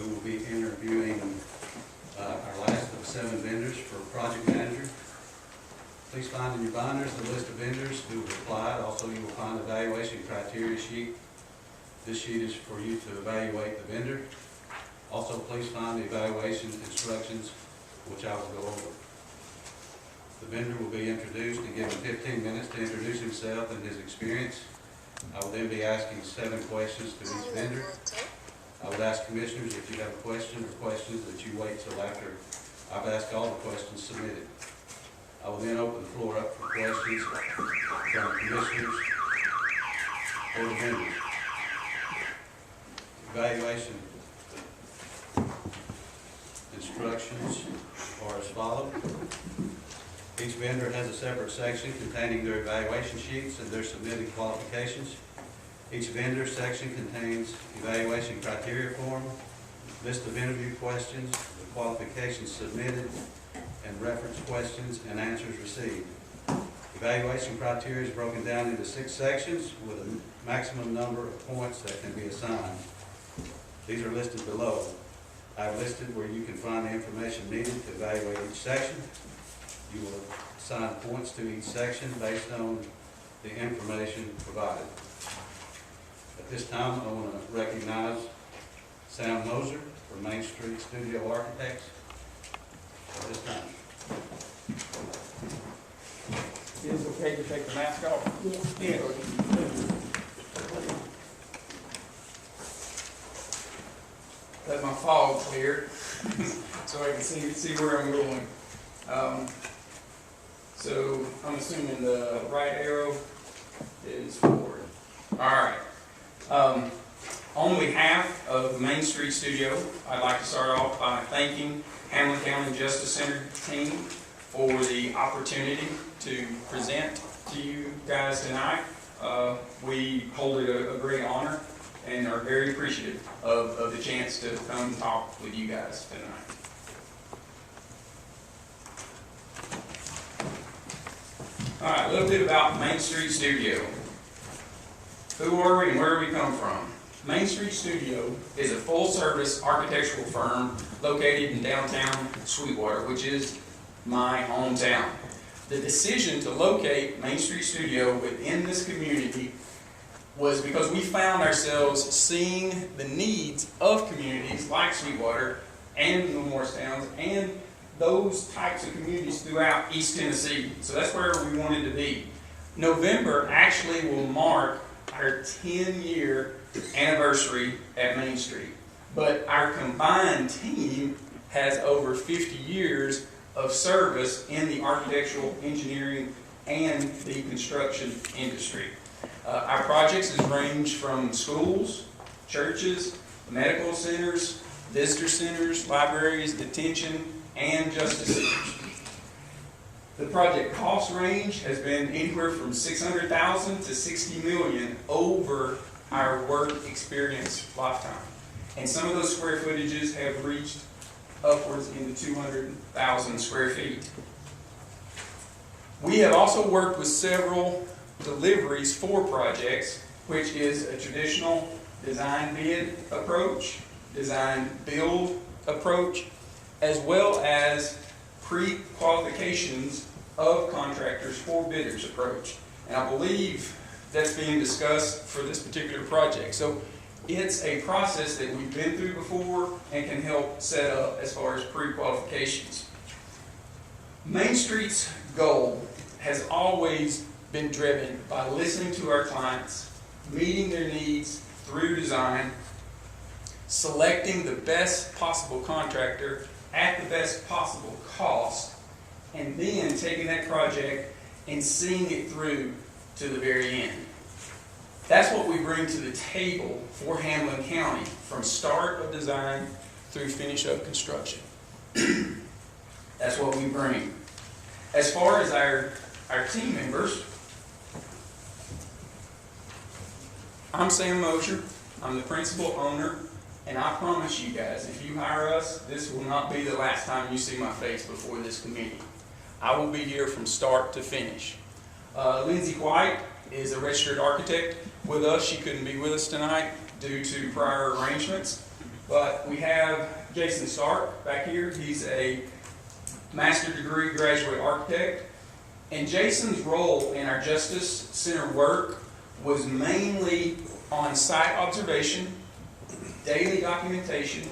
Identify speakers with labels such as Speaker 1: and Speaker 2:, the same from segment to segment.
Speaker 1: We will be interviewing our last of 7 vendors for project manager. Please find in your binders the list of vendors who have applied. Also, you will find the evaluation criteria sheet. This sheet is for you to evaluate the vendor. Also, please find the evaluation instructions, which I will go over. The vendor will be introduced and given 15 minutes to introduce himself and his experience. I will then be asking 7 questions to each vendor. I would ask commissioners if you have a question or questions that you wait till after I've asked all the questions submitted. I will then open the floor up for questions from commissioners or the vendors. Evaluation instructions are as follows. Each vendor has a separate section containing their evaluation sheets and their submitted qualifications. Each vendor section contains evaluation criteria form, list of interview questions, the qualifications submitted, and reference questions and answers received. Evaluation criteria is broken down into 6 sections with a maximum number of points that can be assigned. These are listed below. I've listed where you can find the information needed to evaluate each section. You will assign points to each section based on the information provided. At this time, I want to recognize Sam Moser from Main Street Studio Architects. At this time.
Speaker 2: Is it okay to take the mask off?
Speaker 3: Yes.
Speaker 2: Yeah. Let my fog clear so I can see where I'm going. So I'm assuming the right arrow is forward. All right. On behalf of the Main Street Studio, I'd like to start off by thanking Hamlin County Justice Center team for the opportunity to present to you guys tonight. We hold it a great honor and are very appreciative of the chance to come and talk with you guys tonight. All right, a little bit about Main Street Studio. Who are we and where do we come from? Main Street Studio is a full-service architectural firm located in downtown Sweetwater, which is my hometown. The decision to locate Main Street Studio within this community was because we found ourselves seeing the needs of communities like Sweetwater and the Morristown and those types of communities throughout East Tennessee. So that's where we wanted to be. November actually will mark our 10-year anniversary at Main Street. But our combined team has over 50 years of service in the architectural, engineering, and the construction industry. Our projects has ranged from schools, churches, medical centers, visitor centers, libraries, detention, and justice centers. The project cost range has been anywhere from $600,000 to $60 million over our work experience lifetime. And some of those square footages have reached upwards into 200,000 square feet. We have also worked with several deliveries for projects, which is a traditional design bid approach, design build approach, as well as pre-qualifications of contractors for bidders approach. And I believe that's being discussed for this particular project. So it's a process that we've been through before and can help set up as far as pre-qualifications. Main Street's goal has always been driven by listening to our clients, meeting their needs through design, selecting the best possible contractor at the best possible cost, and then taking that project and seeing it through to the very end. That's what we bring to the table for Hamlin County, from start of design through finish of construction. That's what we bring. As far as our team members, I'm Sam Mosier. I'm the principal owner, and I promise you guys, if you hire us, this will not be the last time you see my face before this committee. I will be here from start to finish. Lindsay White is a registered architect with us. She couldn't be with us tonight due to prior arrangements, but we have Jason Stark back here. He's a master's degree graduate architect. And Jason's role in our Justice Center work was mainly on site observation, daily documentation,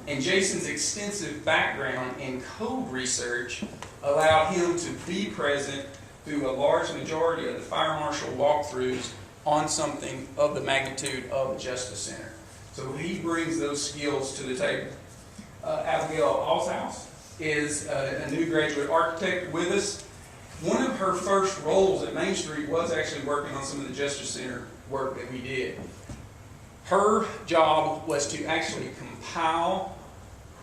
Speaker 2: and Jason's extensive background in code research allowed him to be present through a large majority of the fire marshal walkthroughs on something of the magnitude of the Justice Center. So he brings those skills to the table. Abigail Althouse is a new graduate architect with us. One of her first roles at Main Street was actually working on some of the Justice Center work that we did. Her job was to actually compile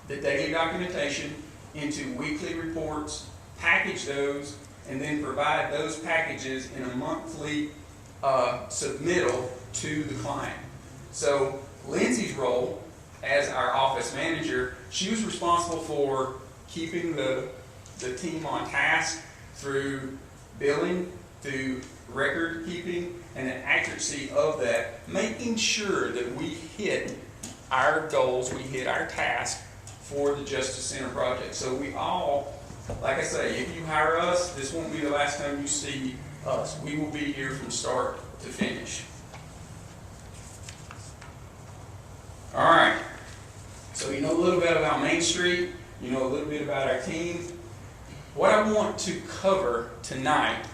Speaker 2: the daily documentation into weekly reports, package those, and then provide those packages in a monthly submittal to the client. So Lindsay's role as our office manager, she was responsible for keeping the team on task through billing, through record keeping, and the accuracy of that, making sure that we hit our goals, we hit our task for the Justice Center project. So we all, like I say, if you hire us, this won't be the last time you see us. We will be here from start to finish. All right, so you know a little bit about Main Street, you know a little bit about our team. What I want to cover tonight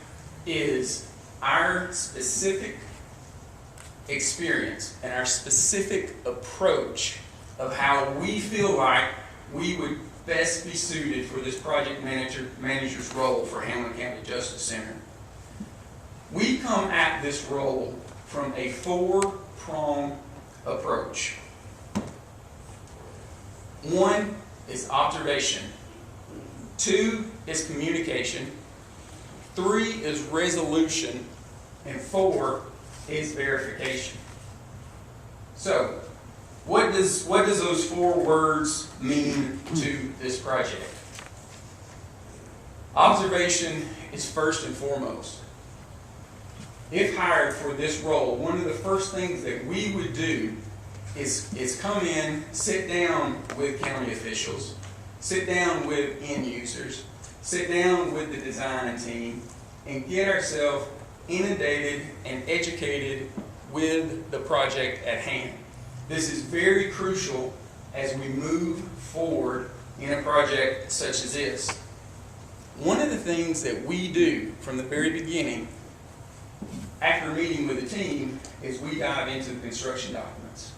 Speaker 2: is our specific experience and our specific approach of how we feel like we would best be suited for this project manager's role for Hamilton County Justice Center. We come at this role from a four-pronged approach. One is observation. Two is communication. Three is resolution. And four is verification. So, what does those four words mean to this project? Observation is first and foremost. If hired for this role, one of the first things that we would do is come in, sit down with county officials, sit down with end users, sit down with the design team, and get ourselves inundated and educated with the project at hand. This is very crucial as we move forward in a project such as this. One of the things that we do from the very beginning, after meeting with the team, is we dive into the construction documents.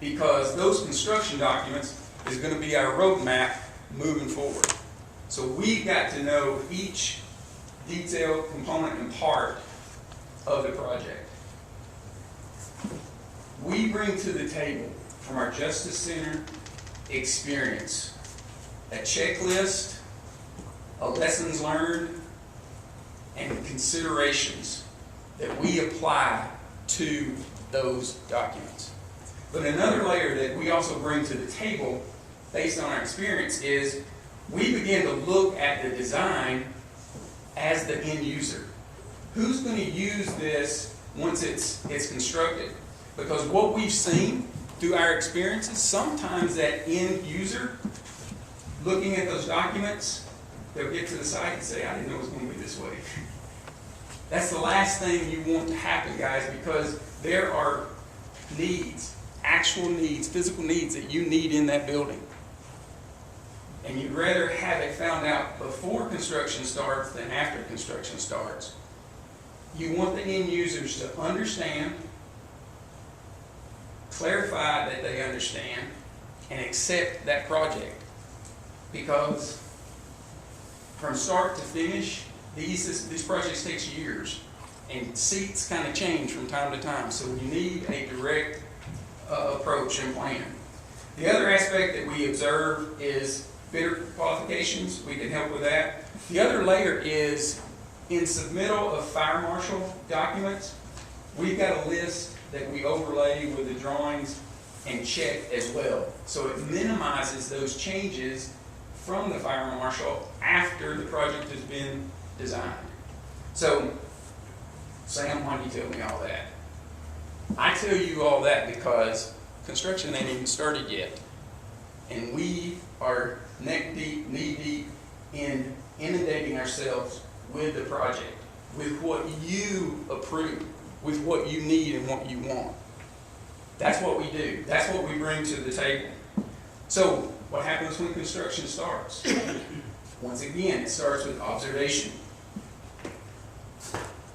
Speaker 2: Because those construction documents is going to be our roadmap moving forward. So we've got to know each detail, component, and part of the project. We bring to the table from our Justice Center experience a checklist, a lessons learned, and considerations that we apply to those documents. But another layer that we also bring to the table based on our experience is we begin to look at the design as the end user. Who's going to use this once it's constructed? Because what we've seen through our experiences, sometimes that end user looking at those documents, they'll get to the site and say, I didn't know it was going to be this way. That's the last thing you want to happen, guys, because there are needs, actual needs, physical needs that you need in that building. And you'd rather have it found out before construction starts than after construction starts. You want the end users to understand, clarify that they understand, and accept that project. Because from start to finish, these projects take years, and seats kind of change from time to time. So you need a direct approach and plan. The other aspect that we observe is bidder qualifications. We can help with that. The other layer is in submittal of fire marshal documents. We've got a list that we overlay with the drawings and check as well. So it minimizes those changes from the fire marshal after the project has been designed. So, Sam, why do you tell me all that? I tell you all that because construction ain't even started yet. And we are neck deep, knee deep in inundating ourselves with the project, with what you approve, with what you need and what you want. That's what we do. That's what we bring to the table. So, what happens when construction starts? Once again, it starts with observation.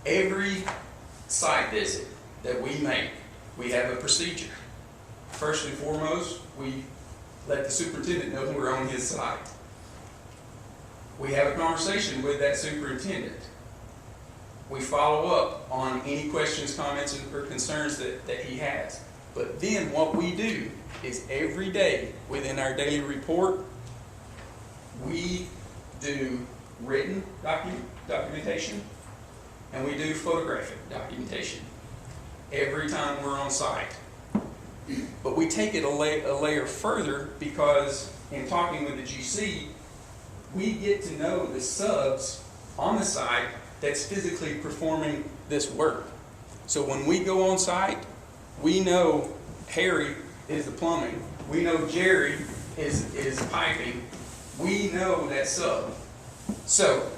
Speaker 2: Every site visit that we make, we have a procedure. First and foremost, we let the superintendent know we're on his site. We have a conversation with that superintendent. We follow up on any questions, comments, or concerns that he has. But then what we do is every day within our daily report, we do written documentation and we do photographic documentation every time we're on site. But we take it a layer further because in talking with the GC, we get to know the subs on the site that's physically performing this work. So when we go on site, we know Harry is the plumbing. We know Jerry is piping. We know that sub. So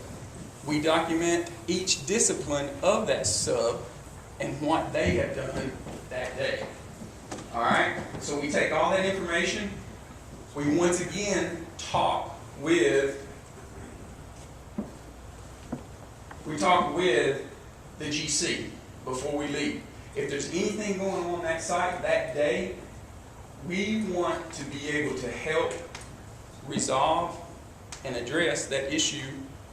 Speaker 2: we document each discipline of that sub and what they have done that day. All right? So we take all that information. We once again talk with the GC before we leave. If there's anything going on that site that day, we want to be able to help resolve and address that issue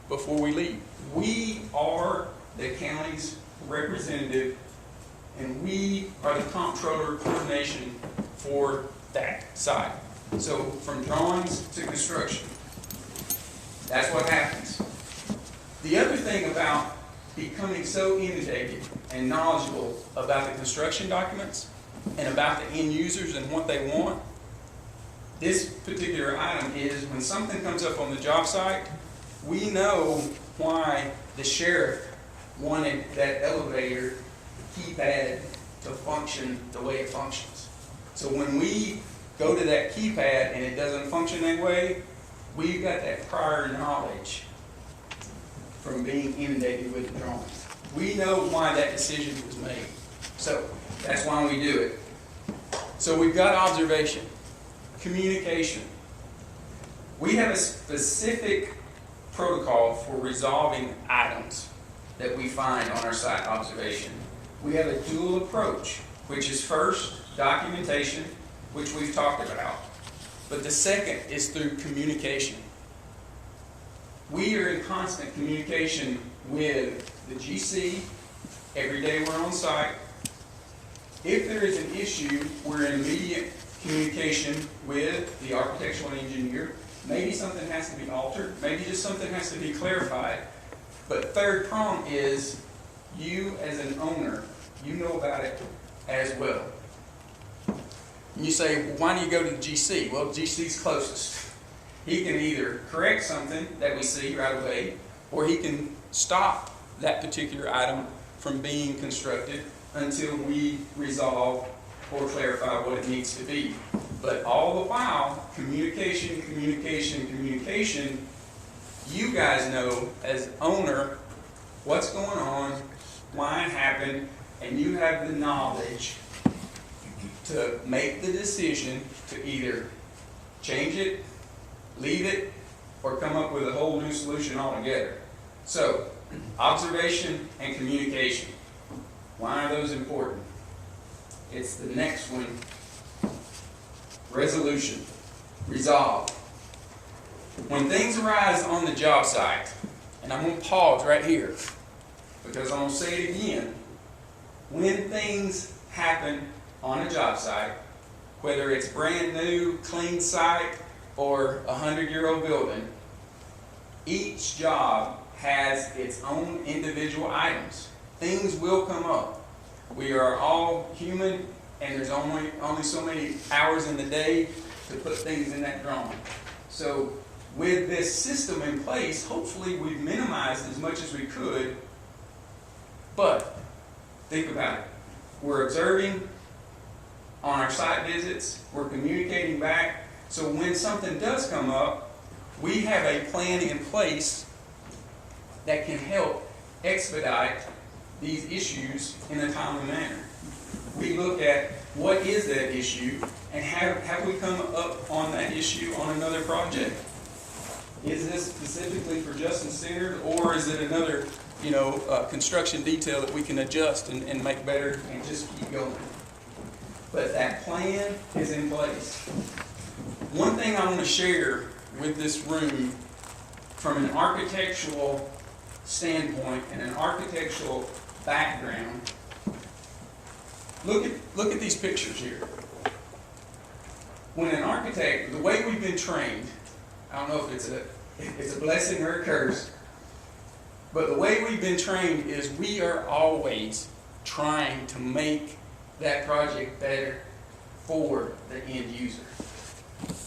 Speaker 2: before we leave. We are the county's representative, and we are the comptroller coordination for that site. So from drawings to construction, that's what happens. The other thing about becoming so inundated and knowledgeable about the construction documents and about the end users and what they want, this particular item is when something comes up on the job site, we know why the sheriff wanted that elevator keypad to function the way it functions. So when we go to that keypad and it doesn't function that way, we've got that prior knowledge from being inundated with the drawings. We know why that decision was made. So that's why we do it. So we've got observation, communication. We have a specific protocol for resolving items that we find on our site observation. We have a dual approach, which is first documentation, which we've talked about. But the second is through communication. We are in constant communication with the GC every day we're on site. If there is an issue, we're in immediate communication with the architectural engineer. Maybe something has to be altered, maybe just something has to be clarified. But third prong is you as an owner, you know about it as well. And you say, well, why do you go to the GC? Well, GC's closest. He can either correct something that we see right away, or he can stop that particular item from being constructed until we resolve or clarify what it needs to be. But all the while, communication, communication, communication, you guys know as owner what's going on, why it happened, and you have the knowledge to make the decision to either change it, leave it, or come up with a whole new solution altogether. So, observation and communication. Why are those important? It's the next one. Resolution. Resolve. When things arise on the job site, and I'm going to pause right here, because I'm going to say it again. When things happen on a job site, whether it's brand new, clean site, or a 100-year-old building, each job has its own individual items. Things will come up. We are all human, and there's only so many hours in the day to put things in that drawing. So with this system in place, hopefully we've minimized as much as we could, but think about it. We're observing on our site visits, we're communicating back, so when something does come up, we have a plan in place that can help expedite these issues in a timely manner. We look at what is that issue and have we come up on that issue on another project? Is this specifically for Justin Center, or is it another, construction detail that we can adjust and make better and just keep going? But that plan is in place. One thing I want to share with this room from an architectural standpoint and an architectural background, look at these pictures here. When an architect, the way we've been trained, I don't know if it's a blessing or a curse, but the way we've been trained is we are always trying to make that project better for the end user.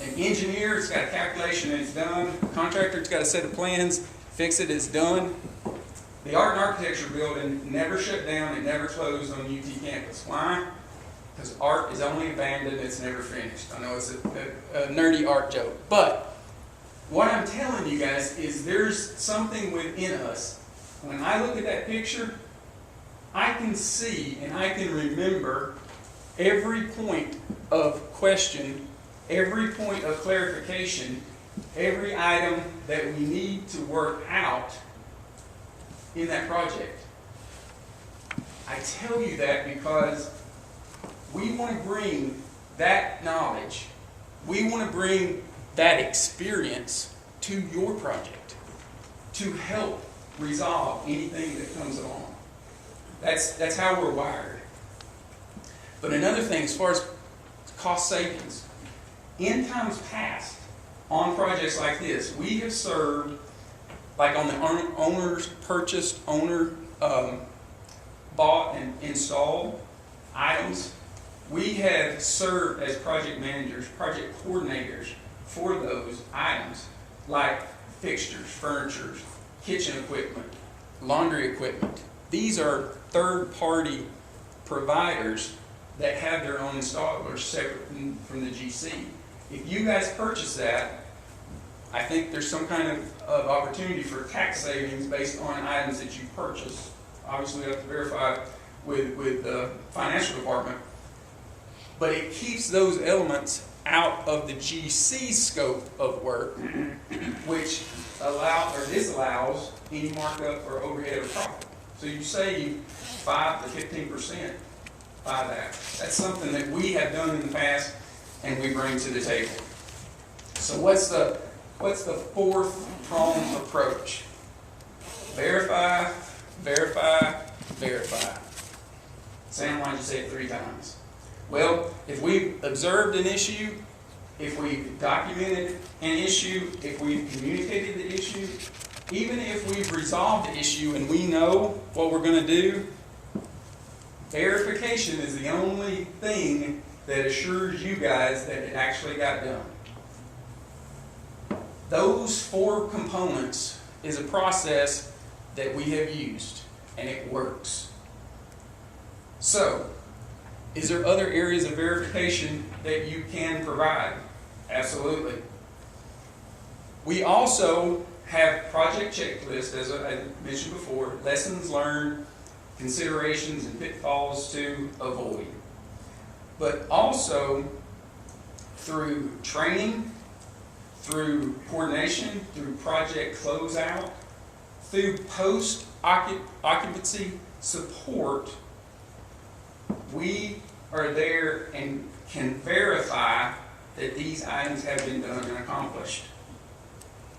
Speaker 2: An engineer, it's got a calculation and it's done. Contractor, it's got a set of plans, fix it, it's done. The Art and Architecture building never shut down, it never closed on UT campus. Why? Because art is only abandoned, it's never finished. I know it's a nerdy art joke, but what I'm telling you guys is there's something within us. When I look at that picture, I can see and I can remember every point of question, every point of clarification, every item that we need to work out in that project. I tell you that because we want to bring that knowledge, we want to bring that experience to your project to help resolve anything that comes along. That's how we're wired. But another thing, as far as cost savings, in times past, on projects like this, we have served, like on the owner's purchased, owner bought and installed items, we have served as project managers, project coordinators for those items, like fixtures, furniture, kitchen equipment, laundry equipment. These are third-party providers that have their own installers separate from the GC. If you guys purchase that, I think there's some kind of opportunity for tax savings based on items that you purchase. Obviously, we have to verify with the financial department. But it keeps those elements out of the GC scope of work, which disallows any markup or overhead or profit. So you save 5 to 15% by that. That's something that we have done in the past and we bring to the table. So what's the fourth prong approach? Verify, verify, verify. Sam, why did you say it 3 times? Well, if we've observed an issue, if we've documented an issue, if we've communicated the issue, even if we've resolved the issue and we know what we're going to do, verification is the only thing that assures you guys that it actually got done. Those 4 components is a process that we have used, and it works. So, is there other areas of verification that you can provide? Absolutely. We also have project checklists, as I mentioned before, lessons learned, considerations and pitfalls to avoid. But also through training, through coordination, through project closeout, through post-occupancy support, we are there and can verify that these items have been done and accomplished.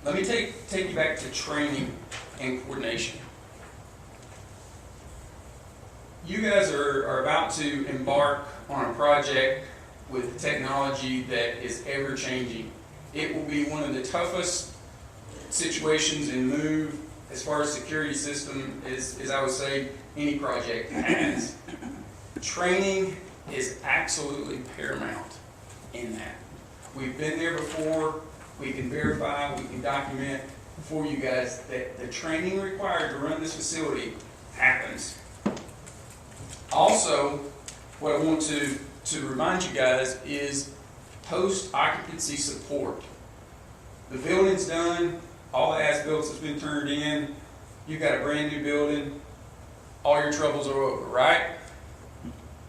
Speaker 2: Let me take you back to training and coordination. You guys are about to embark on a project with technology that is ever changing. It will be one of the toughest situations in Move as far as security system as I would say any project has. Training is absolutely paramount in that. We've been there before. We can verify, we can document for you guys that the training required to run this facility happens. Also, what I want to to remind you guys is post-occupancy support. The building's done, all the as-built has been turned in, you've got a brand new building, all your troubles are over, right?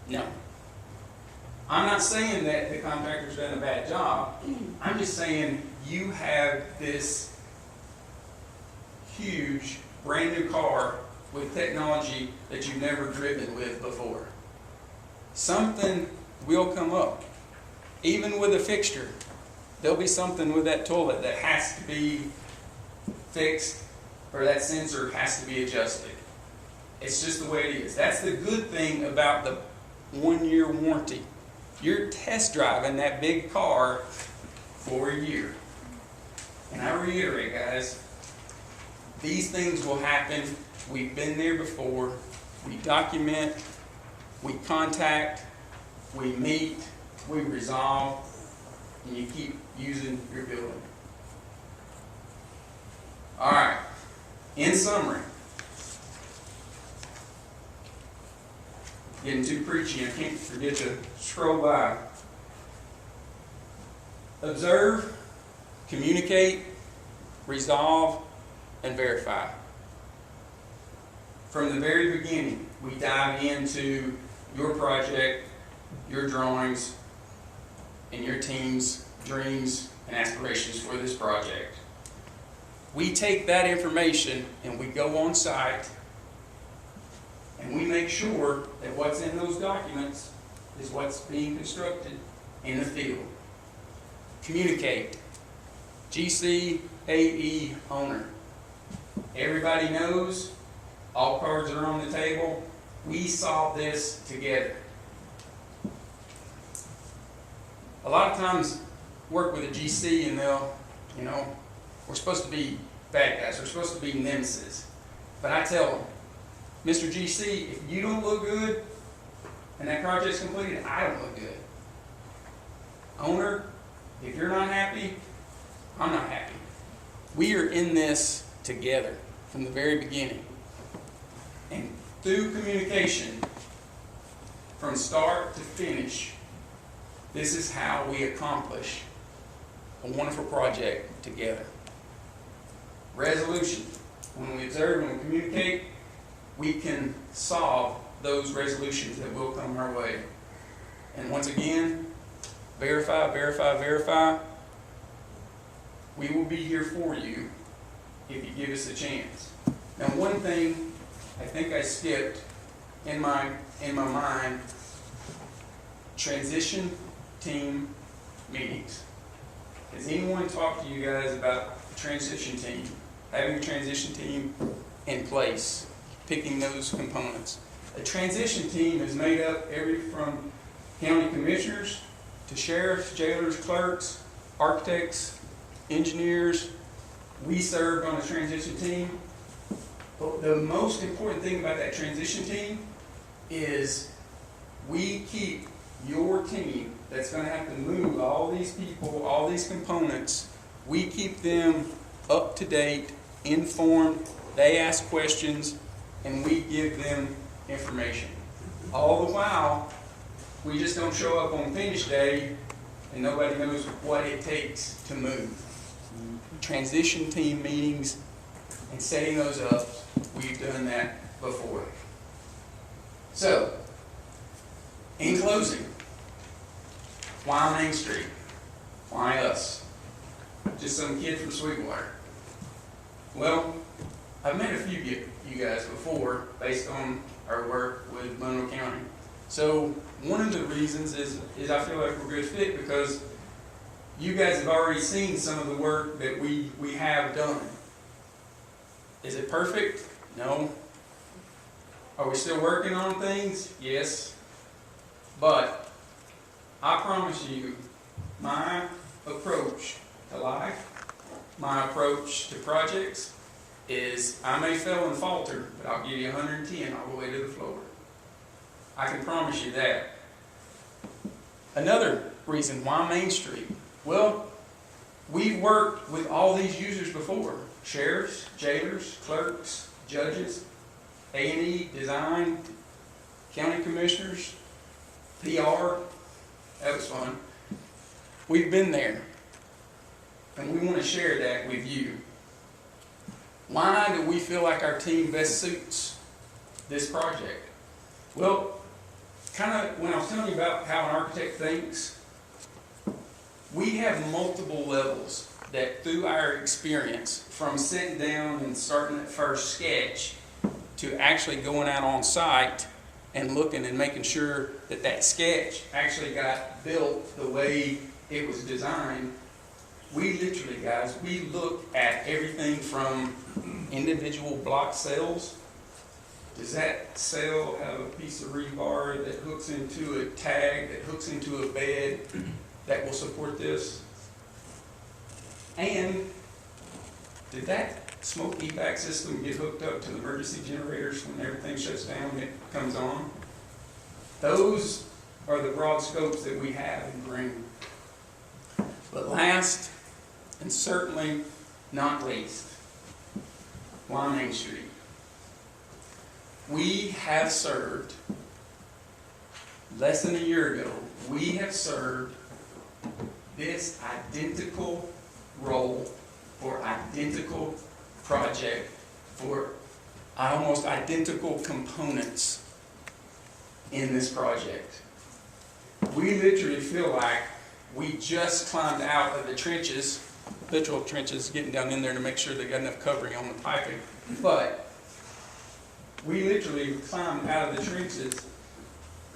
Speaker 2: No. I'm not saying that the contractor's done a bad job. I'm just saying you have this huge brand new car with technology that you've never driven with before. Something will come up. Even with a fixture, there'll be something with that toilet that has to be fixed, or that sensor has to be adjusted. It's just the way it is. That's the good thing about the 1-year warranty. You're test driving that big car for a year. And I reiterate, guys, these things will happen. We've been there before. We document, we contact, we meet, we resolve, and you keep using your building. All right. In summary, getting too preachy, I can't forget to scroll by. Observe, communicate, resolve, and verify. From the very beginning, we dive into your project, your drawings, and your team's dreams and aspirations for this project. We take that information and we go on site and we make sure that what's in those documents is what's being constructed in the field. Communicate. GC AE owner. Everybody knows, all cards are on the table. We solve this together. A lot of times work with a GC and they'll, we're supposed to be bad guys, we're supposed to be nemesis. But I tell them, Mr. GC, if you don't look good and that project's completed, I don't look good. Owner, if you're not happy, I'm not happy. We are in this together from the very beginning. And through communication, from start to finish, this is how we accomplish a wonderful project together. Resolution. When we observe and we communicate, we can solve those resolutions that will come our way. And once again, verify, verify, verify. We will be here for you if you give us a chance. Now, one thing I think I skipped in my mind, transition team meetings. Has anyone talked to you guys about the transition team? Having a transition team in place, picking those components. A transition team is made up from county commissioners to sheriffs, jailers, clerks, architects, engineers. We served on a transition team. But the most important thing about that transition team is we keep your team that's going to have to move all these people, all these components, we keep them up to date, informed, they ask questions, and we give them information. All the while, we just don't show up on finish day and nobody knows what it takes to move. Transition team meetings and setting those up, we've done that before. So, in closing, why Main Street? Why us? Just some kid from Sweetwater. Well, I've met a few of you guys before based on our work with Monroe County. So one of the reasons is I feel like we're a good fit because you guys have already seen some of the work that we have done. Is it perfect? No. Are we still working on things? Yes. But I promise you, my approach to life, my approach to projects is I may fail and falter, but I'll give you 110 all the way to the floor. I can promise you that. Another reason why Main Street. Well, we've worked with all these users before. Sheriffs, jailers, clerks, judges, A&E, design, county commissioners, PR, That was fun. We've been there, and we want to share that with you. Why do we feel like our team best suits this project? Well, kind of when I was telling you about how an architect thinks, we have multiple levels that through our experience, from sitting down and starting at first sketch to actually going out on site and looking and making sure that that sketch actually got built the way it was designed. We literally, guys, we look at everything from individual block cells. Does that cell have a piece of rebar that hooks into a tag, that hooks into a bed that will support this? And did that smoke evac system get hooked up to the emergency generators when everything shuts down and it comes on? Those are the broad scopes that we have in Green. But last, and certainly not least, why Main Street? We have served, less than a year ago, we have served this identical role for identical project for almost identical components in this project. We literally feel like we just climbed out of the trenches, literal trenches, getting down in there to make sure they got enough covering on the piping. But we literally climbed out of the trenches,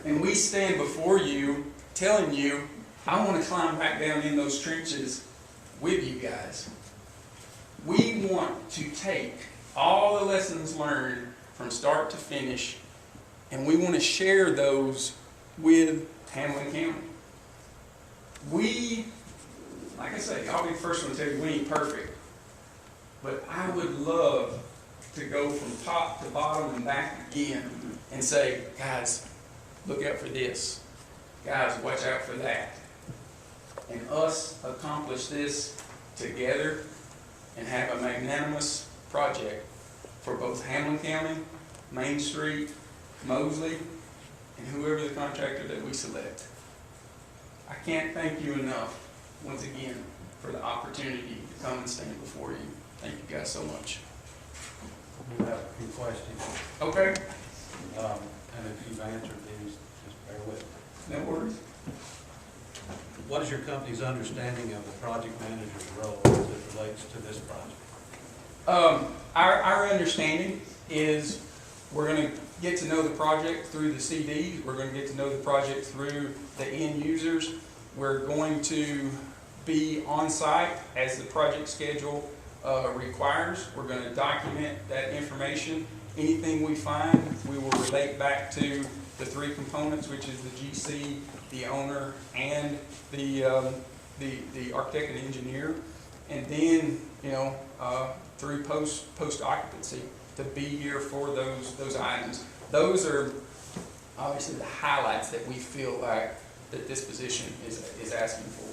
Speaker 2: and we stand before you telling you, I want to climb back down in those trenches with you guys. We want to take all the lessons learned from start to finish, and we want to share those with Hamlin County. We, like I say, I'll be the first one to tell you we ain't perfect, but I would love to go from top to bottom and back again and say, guys, look out for this. Guys, watch out for that. And us accomplish this together and have a magnanimous project for both Hamlin County, Main Street, Mosley, and whoever the contractor that we select. I can't thank you enough, once again, for the opportunity to come and stand before you. Thank you guys so much.
Speaker 1: We have a few questions,
Speaker 2: Okay.
Speaker 1: and if you've answered these, just bear with me.
Speaker 2: No worries.
Speaker 1: What is your company's understanding of the project manager's role as it relates to this project?
Speaker 2: Our understanding is we're going to get to know the project through the CDs. We're going to get to know the project through the end users. We're going to be on site as the project schedule requires. We're going to document that information. Anything we find, we will relate back to the three components, which is the GC, the owner, and the architect and engineer. And then, through post occupancy, to be here for those items. Those are obviously the highlights that we feel like that this position is asking for.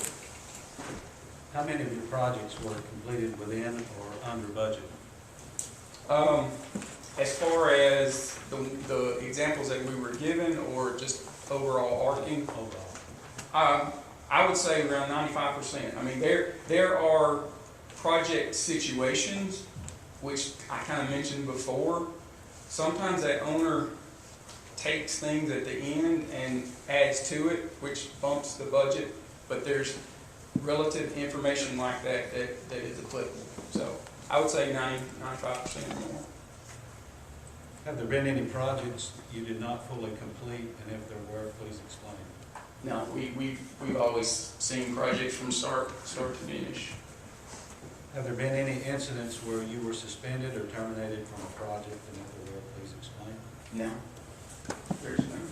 Speaker 1: How many of your projects were completed within or under budget?
Speaker 2: As far as the examples that we were given, or just overall arcing, I would say around 95%. I mean, there are project situations, which I kind of mentioned before. Sometimes that owner takes things at the end and adds to it, which bumps the budget, but there's relative information like that is applicable. So I would say 95% or more.
Speaker 1: Have there been any projects you did not fully complete, and if there were, please explain.
Speaker 2: No, we've always seen projects from start to finish.
Speaker 1: Have there been any incidents where you were suspended or terminated from a project, and if there were, please explain?
Speaker 2: No, there's none.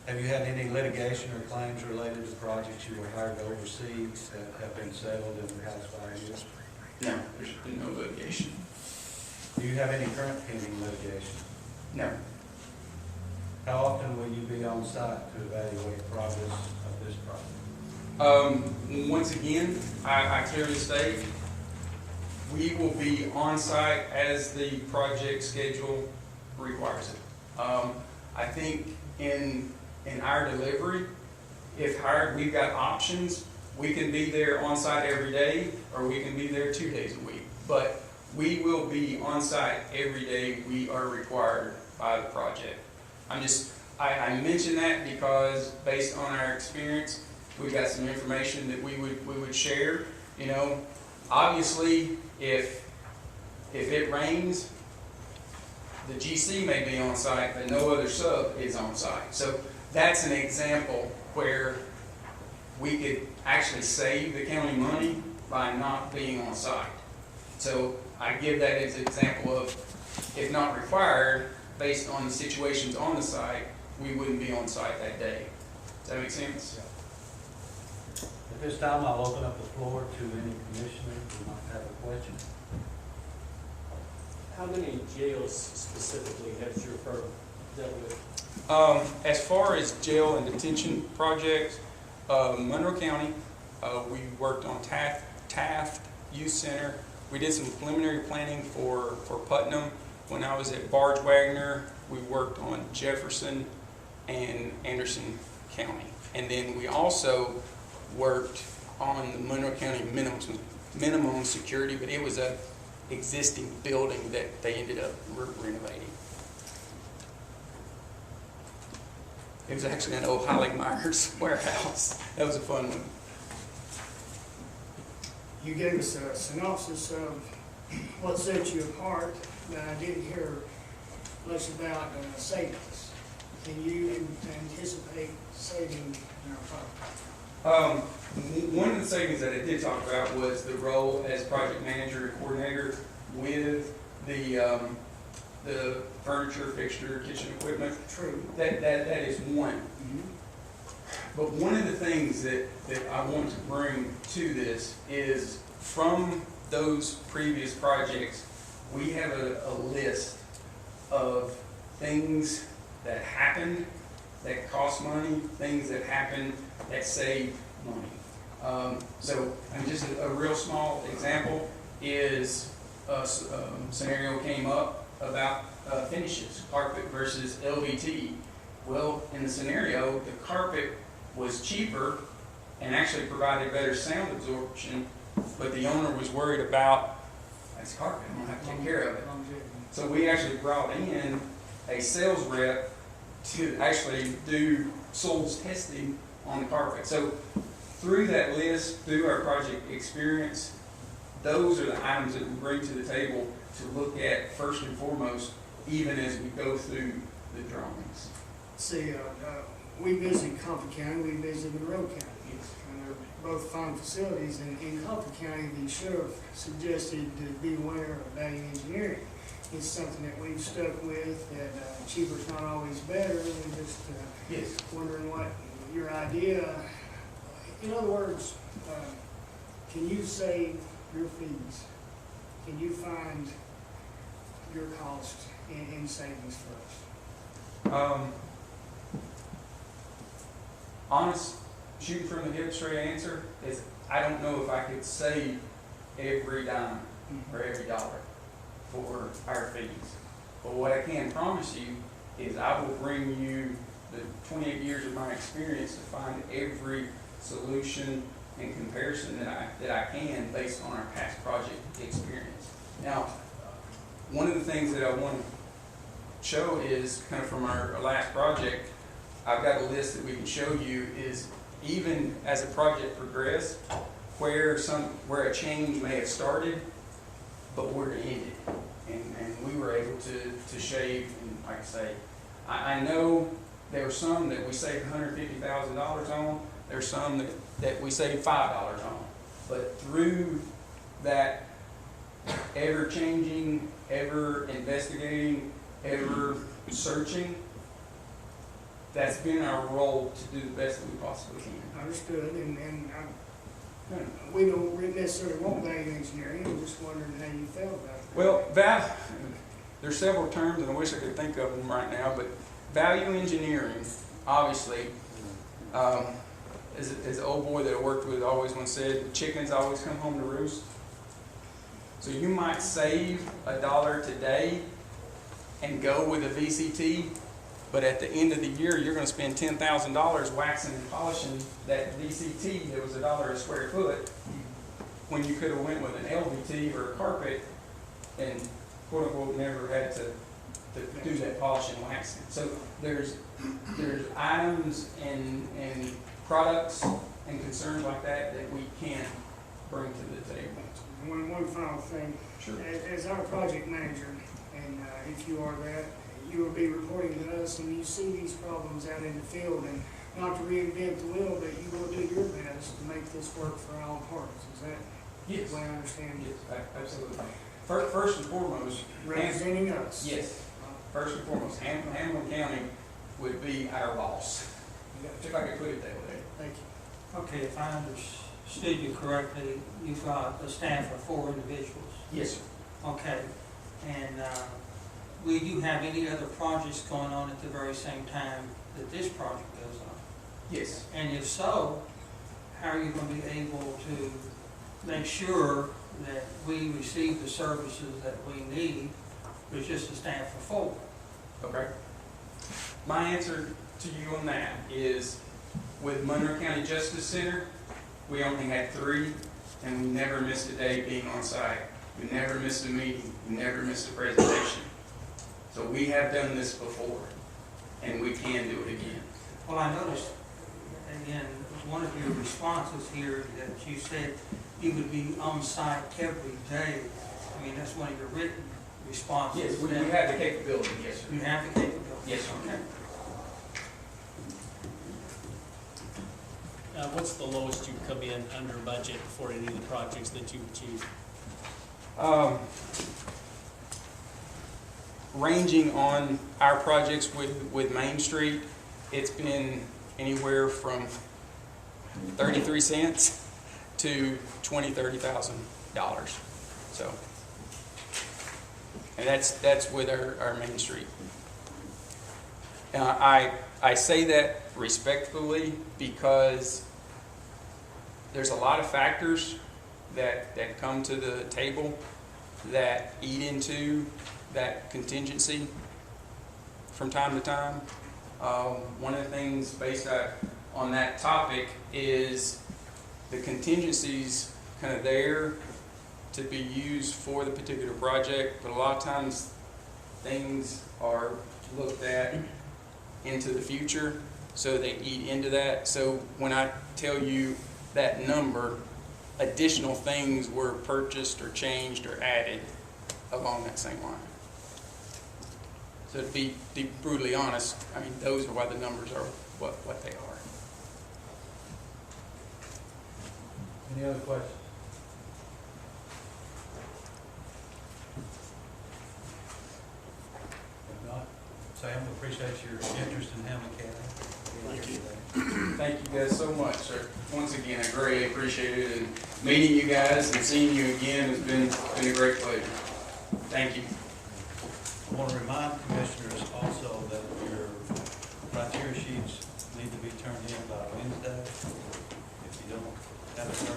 Speaker 1: Have you had any litigation or claims related to projects you were hired to oversee that have been settled in the past 5 years?
Speaker 2: No, there's been no litigation.
Speaker 1: Do you have any current pending litigation?
Speaker 2: No.
Speaker 1: How often will you be on site to evaluate progress of this project?
Speaker 2: Once again, I clearly state, we will be on site as the project schedule requires it. I think in our delivery, if hired, we've got options. We can be there on site every day, or we can be there 2 days a week. But we will be on site every day we are required by the project. I mention that because based on our experience, we've got some information that we would share. You know, obviously, if it rains, the GC may be on site, but no other sub is on site. So that's an example where we could actually save the county money by not being on site. So I give that as an example of, if not required, based on the situations on the site, we wouldn't be on site that day. Does that make sense?
Speaker 1: At this time, I'll open up the floor to any commissioner who might have a question.
Speaker 3: How many jails specifically has your firm dealt with?
Speaker 2: As far as jail and detention projects, Monroe County, we worked on Taft Youth Center. We did some preliminary planning for Putnam. When I was at Barge Wagner, we worked on Jefferson and Anderson County. And then we also worked on the Monroe County minimum security, but it was a existing building that they ended up renovating. It was actually an old Heilig-Myers warehouse. That was a fun one.
Speaker 4: You gave us a synopsis of what sets you apart, but I didn't hear much about savings. Can you anticipate saving in our property?
Speaker 2: One of the savings that I did talk about was the role as project manager and coordinator with the furniture, fixture, kitchen equipment.
Speaker 4: True.
Speaker 2: That is one. But one of the things that I want to bring to this is, from those previous projects, we have a list of things that happened that cost money, things that happened that save money. So just a real small example is a scenario came up about finishes, carpet versus LVT. Well, in the scenario, the carpet was cheaper and actually provided better sound absorption, but the owner was worried about, that's carpet, I'm gonna have to take care of it. So we actually brought in a sales rep to actually do soils testing on the carpet. So through that list, through our project experience, those are the items that we bring to the table to look at first and foremost, even as we go through the drawings.
Speaker 4: See, we visit Comfort County, we visit Monroe County. And they're both fine facilities. And in Comfort County, the sheriff suggested to be aware of value engineering. It's something that we've stuck with, that cheaper's not always better. We're just
Speaker 2: Yes.
Speaker 4: wondering what your idea, in other words, can you save your fees? Can you find your cost in savings for us?
Speaker 2: Honest, shooting from the hip straight answer is, I don't know if I could save every dime or every dollar for our fees. But what I can promise you is I will bring you the 28 years of my experience to find every solution and comparison that I can based on our past project experience. Now, one of the things that I want to show is kind of from our last project. I've got a list that we can show you, is even as a project progressed, where a change may have started, but where it ended. And we were able to shave, and like I say, I know there were some that we saved $150,000 on, there's some that we saved $5 on. But through that ever-changing, ever-investigating, ever-searching, that's been our role to do the best that we possibly can.
Speaker 4: Understood, and we don't necessarily want value engineering. I'm just wondering how you felt about it.
Speaker 2: Well, there's several terms, and I wish I could think of them right now, but value engineering, obviously, as an old boy that I worked with always once said, the chickens always come home to roost. So you might save $1 today and go with a VCT, But at the end of the year, you're gonna spend $10,000 waxing and polishing that VCT that was $1 a square foot, when you could have went with an LVT or a carpet and quote unquote never had to do that polishing and waxing. So there's items and products and concerns like that that we can bring to the table.
Speaker 4: One final thing.
Speaker 2: Sure.
Speaker 4: As our project manager, and if you are that, you will be reporting to us and you see these problems out in the field, and not to reinvent the wheel, but you will do your best to make this work for all parties. Is that
Speaker 2: Yes.
Speaker 4: the way I understand it?
Speaker 2: Yes, absolutely. First and foremost,
Speaker 4: Representing us.
Speaker 2: yes, first and foremost, Hamilton County would be our boss. If I could put it that way.
Speaker 4: Thank you.
Speaker 5: Okay, if I understood you correctly, you've got a staff of 4 individuals.
Speaker 2: Yes, sir.
Speaker 5: Okay, and will you have any other projects going on at the very same time that this project goes on?
Speaker 2: Yes.
Speaker 5: And if so, how are you going to be able to make sure that we receive the services that we need with just a staff of 4?
Speaker 2: Okay. My answer to you on that is, with Monroe County Justice Center, we only had 3, and we never missed a day being on site. We never missed a meeting. We never missed a presentation. So we have done this before, and we can do it again.
Speaker 5: Well, I noticed, again, one of your responses here that you said you would be on site every day. I mean, that's one of your written responses.
Speaker 2: Yes, we have the capability, yes, sir.
Speaker 5: You have the capability?
Speaker 2: Yes, sir.
Speaker 5: Okay.
Speaker 3: What's the lowest you've come in under budget for any of the projects that you've achieved?
Speaker 2: Ranging on our projects with Main Street, it's been anywhere from 33 cents to $20,000-$30,000. So, and that's with our Main Street. I say that respectfully because there's a lot of factors that come to the table that eat into that contingency from time to time. One of the things based on that topic is the contingencies kind of there to be used for the particular project, but a lot of times things are looked at into the future, so they eat into that. So when I tell you that number, additional things were purchased or changed or added along that same line. So to be brutally honest, I mean, those are why the numbers are what they are.
Speaker 1: Any other questions? If not, Sam, we appreciate your interest in Hamilton County.
Speaker 3: Thank you.
Speaker 2: Thank you guys so much, sir. Once again, I greatly appreciate it, and meeting you guys and seeing you again has been a great pleasure. Thank you.
Speaker 1: I want to remind commissioners also that your criteria sheets need to be turned in by Wednesday. If you don't have it turned